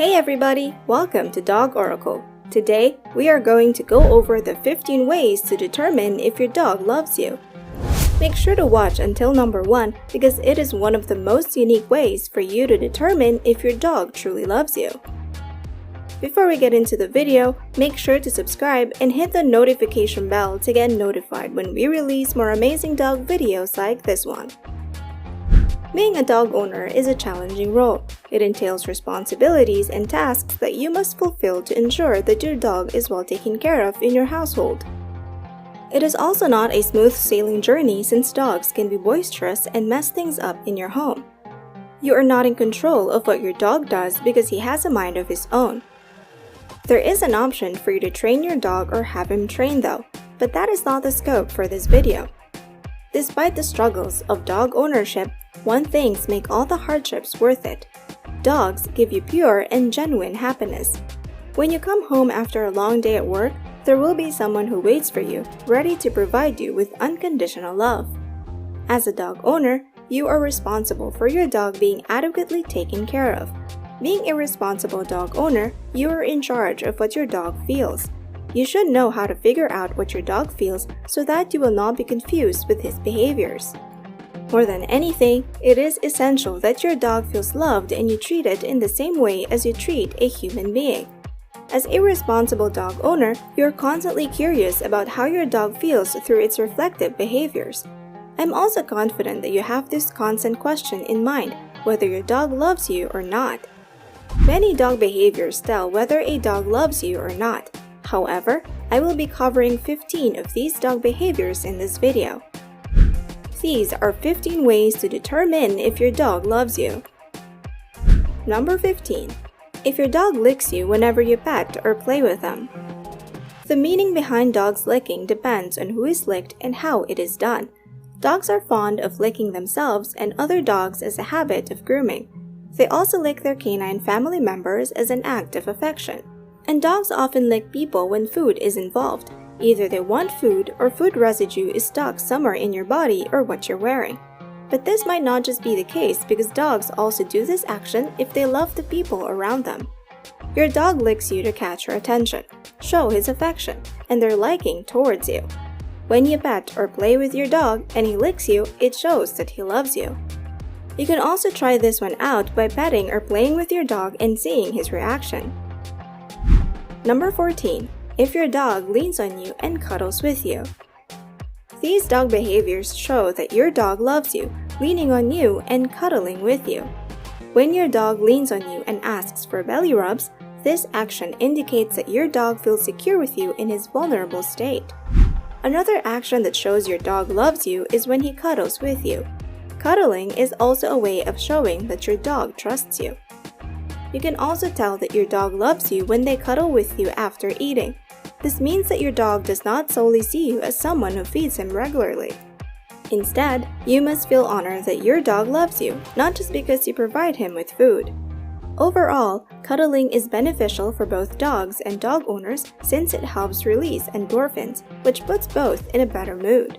Hey everybody, welcome to Dog Oracle. Today, we are going to go over the 15 ways to determine if your dog loves you. Make sure to watch until number 1 because it is one of the most unique ways for you to determine if your dog truly loves you. Before we get into the video, make sure to subscribe and hit the notification bell to get notified when we release more amazing dog videos like this one. Being a dog owner is a challenging role. It entails responsibilities and tasks that you must fulfill to ensure that your dog is well taken care of in your household. It is also not a smooth sailing journey since dogs can be boisterous and mess things up in your home. You are not in control of what your dog does because he has a mind of his own. There is an option for you to train your dog or have him trained though, but that is not the scope for this video. Despite the struggles of dog ownership, one thing makes all the hardships worth it. Dogs give you pure and genuine happiness. When you come home after a long day at work, there will be someone who waits for you, ready to provide you with unconditional love. As a dog owner, you are responsible for your dog being adequately taken care of. Being a responsible dog owner, you are in charge of what your dog feels. You should know how to figure out what your dog feels so that you will not be confused with his behaviors. More than anything, it is essential that your dog feels loved and you treat it in the same way as you treat a human being. As a responsible dog owner, you are constantly curious about how your dog feels through its reflective behaviors. I'm also confident that you have this constant question in mind, whether your dog loves you or not. Many dog behaviors tell whether a dog loves you or not. However, I will be covering 15 of these dog behaviors in this video. These are 15 ways to determine if your dog loves you. Number 15. If your dog licks you whenever you pet or play with them. The meaning behind dogs licking depends on who is licked and how it is done. Dogs are fond of licking themselves and other dogs as a habit of grooming. They also lick their canine family members as an act of affection. And dogs often lick people when food is involved. Either they want food or food residue is stuck somewhere in your body or what you're wearing. But this might not just be the case because dogs also do this action if they love the people around them. Your dog licks you to catch your attention, show his affection, and their liking towards you. When you pet or play with your dog and he licks you, it shows that he loves you. You can also try this one out by petting or playing with your dog and seeing his reaction. Number 14. If your dog leans on you and cuddles with you. These dog behaviors show that your dog loves you, leaning on you and cuddling with you. When your dog leans on you and asks for belly rubs, this action indicates that your dog feels secure with you in his vulnerable state. Another action that shows your dog loves you is when he cuddles with you. Cuddling is also a way of showing that your dog trusts you. You can also tell that your dog loves you when they cuddle with you after eating. This means that your dog does not solely see you as someone who feeds him regularly. Instead, you must feel honored that your dog loves you, not just because you provide him with food. Overall, cuddling is beneficial for both dogs and dog owners since it helps release endorphins, which puts both in a better mood.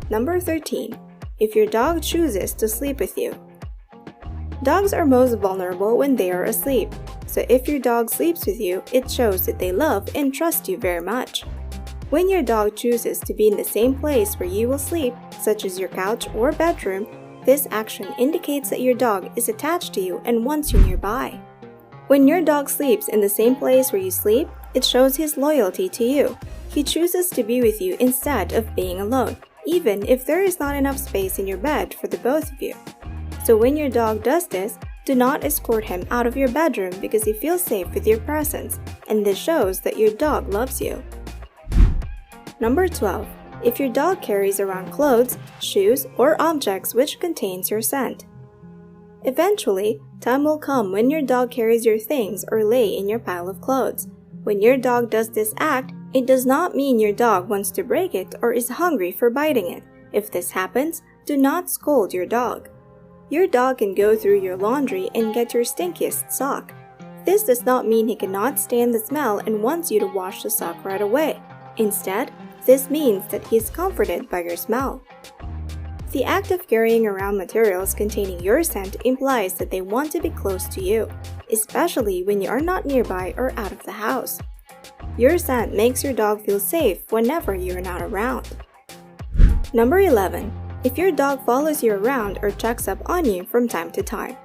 Number 13. If your dog chooses to sleep with you. Dogs are most vulnerable when they are asleep, so if your dog sleeps with you, it shows that they love and trust you very much. When your dog chooses to be in the same place where you will sleep, such as your couch or bedroom, this action indicates that your dog is attached to you and wants you nearby. When your dog sleeps in the same place where you sleep, it shows his loyalty to you. He chooses to be with you instead of being alone, even if there is not enough space in your bed for the both of you. So when your dog does this, do not escort him out of your bedroom because he feels safe with your presence, and this shows that your dog loves you. Number 12. If your dog carries around clothes, shoes, or objects which contains your scent. Eventually, time will come when your dog carries your things or lay in your pile of clothes. When your dog does this act, it does not mean your dog wants to break it or is hungry for biting it. If this happens, do not scold your dog. Your dog can go through your laundry and get your stinkiest sock. This does not mean he cannot stand the smell and wants you to wash the sock right away. Instead, this means that he is comforted by your smell. The act of carrying around materials containing your scent implies that they want to be close to you. especially when you are not nearby or out of the house. Your scent makes your dog feel safe whenever you are not around. Number 11. If your dog follows you around or checks up on you from time to time.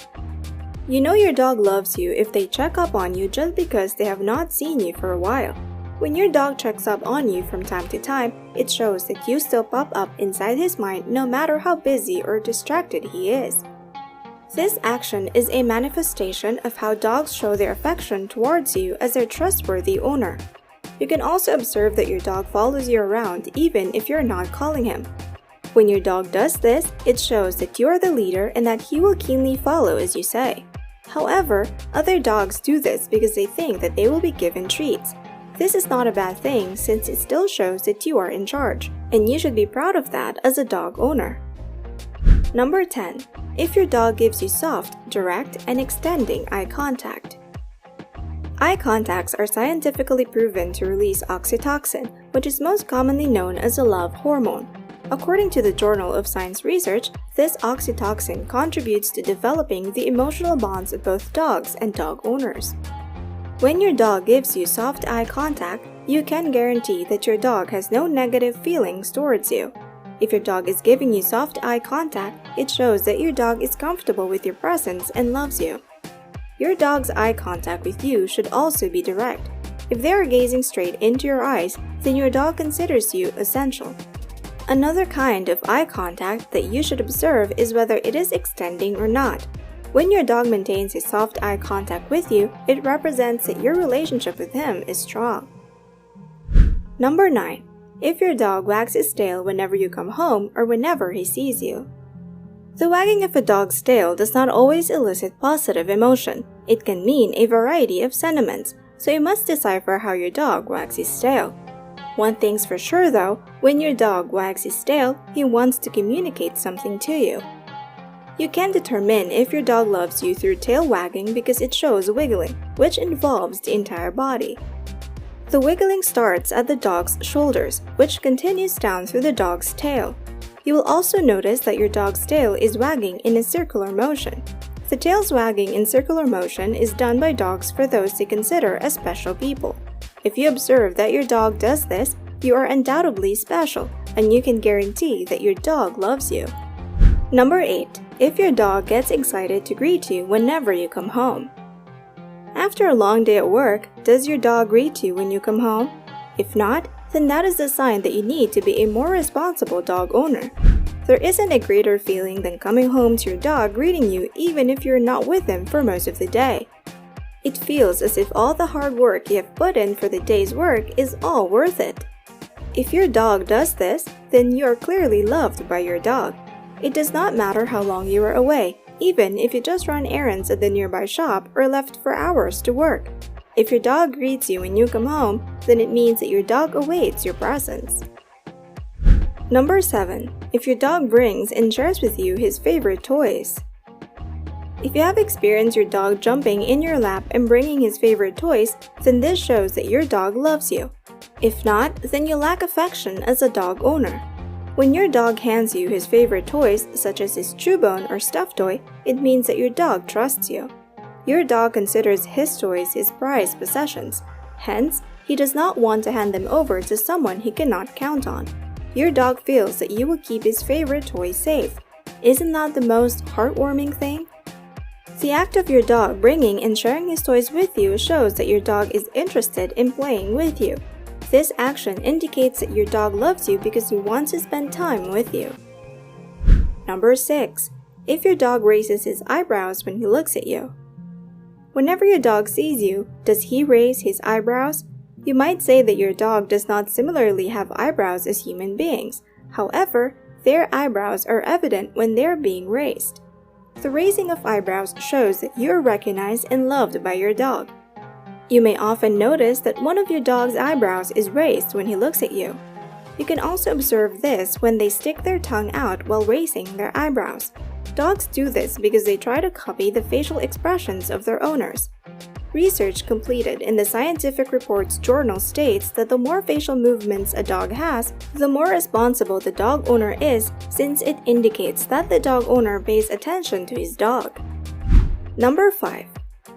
You know your dog loves you if they check up on you just because they have not seen you for a while. When your dog checks up on you from time to time, it shows that you still pop up inside his mind no matter how busy or distracted he is. This action is a manifestation of how dogs show their affection towards you as their trustworthy owner. You can also observe that your dog follows you around even if you're not calling him. When your dog does this, it shows that you are the leader and that he will keenly follow as you say. However, other dogs do this because they think that they will be given treats. This is not a bad thing since it still shows that you are in charge, and you should be proud of that as a dog owner. Number 10. If your dog gives you soft, direct, and extending eye contact. Eye contacts are scientifically proven to release oxytocin, which is most commonly known as a love hormone. According to the Journal of Science Research, this oxytocin contributes to developing the emotional bonds of both dogs and dog owners. When your dog gives you soft eye contact, you can guarantee that your dog has no negative feelings towards you. If your dog is giving you soft eye contact, it shows that your dog is comfortable with your presence and loves you. Your dog's eye contact with you should also be direct. If they are gazing straight into your eyes, then your dog considers you essential. Another kind of eye contact that you should observe is whether it is extending or not. When your dog maintains a soft eye contact with you, it represents that your relationship with him is strong. Number 9. If your dog wags his tail whenever you come home or whenever he sees you. The wagging of a dog's tail does not always elicit positive emotion. It can mean a variety of sentiments, so you must decipher how your dog wags his tail. One thing's for sure though, when your dog wags his tail, he wants to communicate something to you. You can determine if your dog loves you through tail wagging because it shows wiggling, which involves the entire body. The wiggling starts at the dog's shoulders, which continues down through the dog's tail. You will also notice that your dog's tail is wagging in a circular motion. The tail's wagging in circular motion is done by dogs for those they consider as special people. If you observe that your dog does this, you are undoubtedly special, and you can guarantee that your dog loves you. Number 8. If your dog gets excited to greet you whenever you come home. After a long day at work, does your dog greet you when you come home? If not, then that is a sign that you need to be a more responsible dog owner. There isn't a greater feeling than coming home to your dog greeting you even if you're not with him for most of the day. It feels as if all the hard work you have put in for the day's work is all worth it. If your dog does this, then you are clearly loved by your dog. It does not matter how long you are away, even if you just run errands at the nearby shop or left for hours to work. If your dog greets you when you come home, then it means that your dog awaits your presence. Number 7. If your dog brings and shares with you his favorite toys. If you have experienced your dog jumping in your lap and bringing his favorite toys, then this shows that your dog loves you. If not, then you lack affection as a dog owner. When your dog hands you his favorite toys, such as his chew bone or stuffed toy, it means that your dog trusts you. Your dog considers his toys his prized possessions. Hence, he does not want to hand them over to someone he cannot count on. Your dog feels that you will keep his favorite toys safe. Isn't that the most heartwarming thing? The act of your dog bringing and sharing his toys with you shows that your dog is interested in playing with you. This action indicates that your dog loves you because he wants to spend time with you. Number 6. If your dog raises his eyebrows when he looks at you. Whenever your dog sees you, does he raise his eyebrows? You might say that your dog does not similarly have eyebrows as human beings. However, their eyebrows are evident when they are being raised. The raising of eyebrows shows that you are recognized and loved by your dog. You may often notice that one of your dog's eyebrows is raised when he looks at you. You can also observe this when they stick their tongue out while raising their eyebrows. Dogs do this because they try to copy the facial expressions of their owners. Research completed in the Scientific Reports journal states that the more facial movements a dog has, the more responsible the dog owner is, since it indicates that the dog owner pays attention to his dog. Number 5.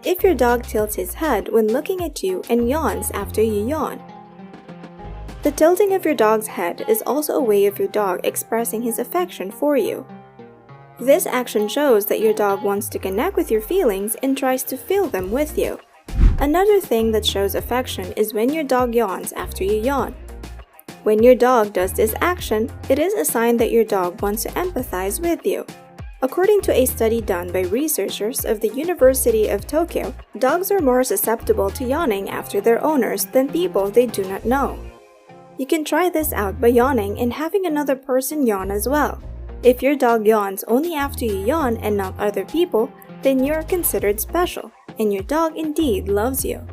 if your dog tilts his head when looking at you and yawns after you yawn. The tilting of your dog's head is also a way of your dog expressing his affection for you. This action shows that your dog wants to connect with your feelings and tries to feel them with you. Another thing that shows affection is when your dog yawns after you yawn. When your dog does this action, it is a sign that your dog wants to empathize with you. According to a study done by researchers of the University of Tokyo, dogs are more susceptible to yawning after their owners than people they do not know. You can try this out by yawning and having another person yawn as well. If your dog yawns only after you yawn and not other people, then you are considered special, and your dog indeed loves you.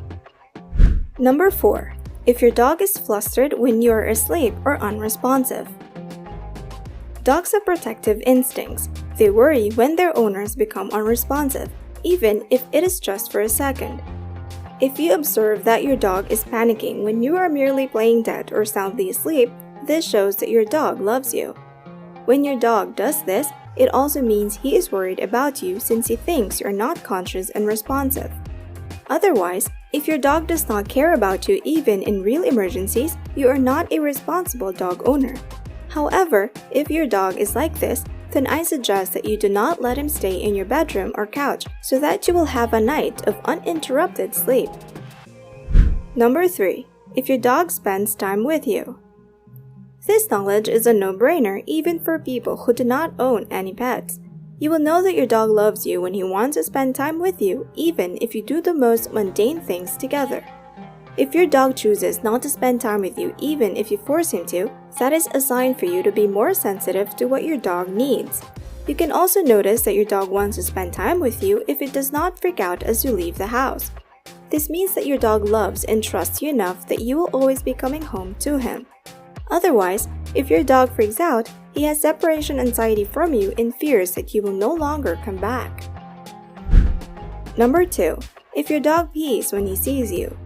Number 4. If your dog is flustered when you are asleep or unresponsive. Dogs have protective instincts. They worry when their owners become unresponsive, even if it is just for a second. If you observe that your dog is panicking when you are merely playing dead or soundly asleep, this shows that your dog loves you. When your dog does this, it also means he is worried about you since he thinks you're not conscious and responsive. Otherwise, if your dog does not care about you even in real emergencies, you are not a responsible dog owner. However, if your dog is like this, then I suggest that you do not let him stay in your bedroom or couch so that you will have a night of uninterrupted sleep. Number 3. If your dog spends time with you. This knowledge is a no-brainer even for people who do not own any pets. You will know that your dog loves you when he wants to spend time with you, even if you do the most mundane things together. If your dog chooses not to spend time with you even if you force him to, that is a sign for you to be more sensitive to what your dog needs. You can also notice that your dog wants to spend time with you if it does not freak out as you leave the house. This means that your dog loves and trusts you enough that you will always be coming home to him. Otherwise, if your dog freaks out, he has separation anxiety from you and fears that you will no longer come back. Number 2. If your dog pees when he sees you.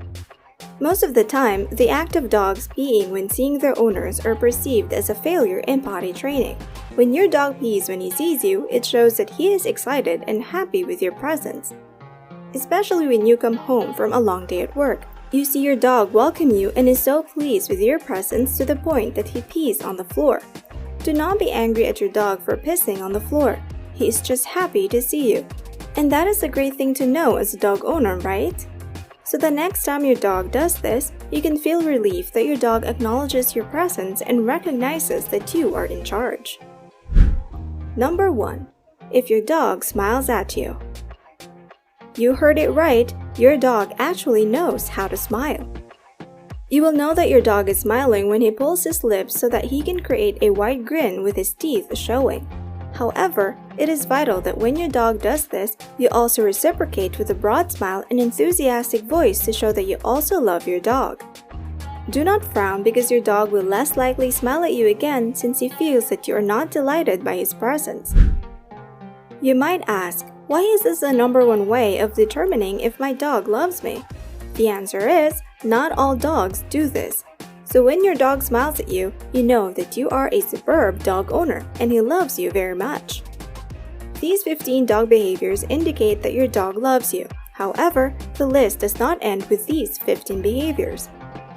Most of the time, the act of dogs peeing when seeing their owners are perceived as a failure in potty training. When your dog pees when he sees you, it shows that he is excited and happy with your presence. Especially when you come home from a long day at work. You see your dog welcome you and is so pleased with your presence to the point that he pees on the floor. Do not be angry at your dog for pissing on the floor. He is just happy to see you. And that is a great thing to know as a dog owner, right? So the next time your dog does this, you can feel relief that your dog acknowledges your presence and recognizes that you are in charge. Number 1. If your dog smiles at you. You heard it right, your dog actually knows how to smile. You will know that your dog is smiling when he pulls his lips so that he can create a wide grin with his teeth showing. However, it is vital that when your dog does this, you also reciprocate with a broad smile and enthusiastic voice to show that you also love your dog. Do not frown because your dog will less likely smile at you again since he feels that you are not delighted by his presence. You might ask, why is this the number 1 way of determining if my dog loves me? The answer is, not all dogs do this. So when your dog smiles at you, you know that you are a superb dog owner and he loves you very much. These 15 dog behaviors indicate that your dog loves you. However, the list does not end with these 15 behaviors.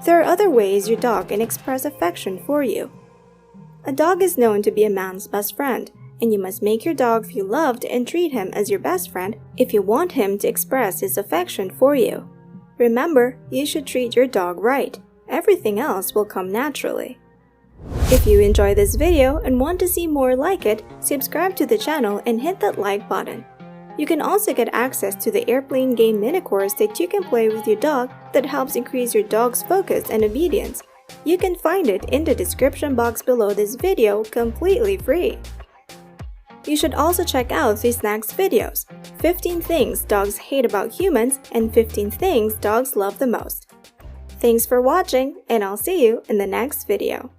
There are other ways your dog can express affection for you. A dog is known to be a man's best friend, and you must make your dog feel loved and treat him as your best friend if you want him to express his affection for you. Remember, you should treat your dog right. Everything else will come naturally. If you enjoyed this video and want to see more like it, subscribe to the channel and hit that like button. You can also get access to the airplane game mini course that you can play with your dog that helps increase your dog's focus and obedience. You can find it in the description box below this video completely free. You should also check out these next videos: 15 things dogs hate about humans and 15 things dogs love the most. Thanks for watching, and I'll see you in the next video.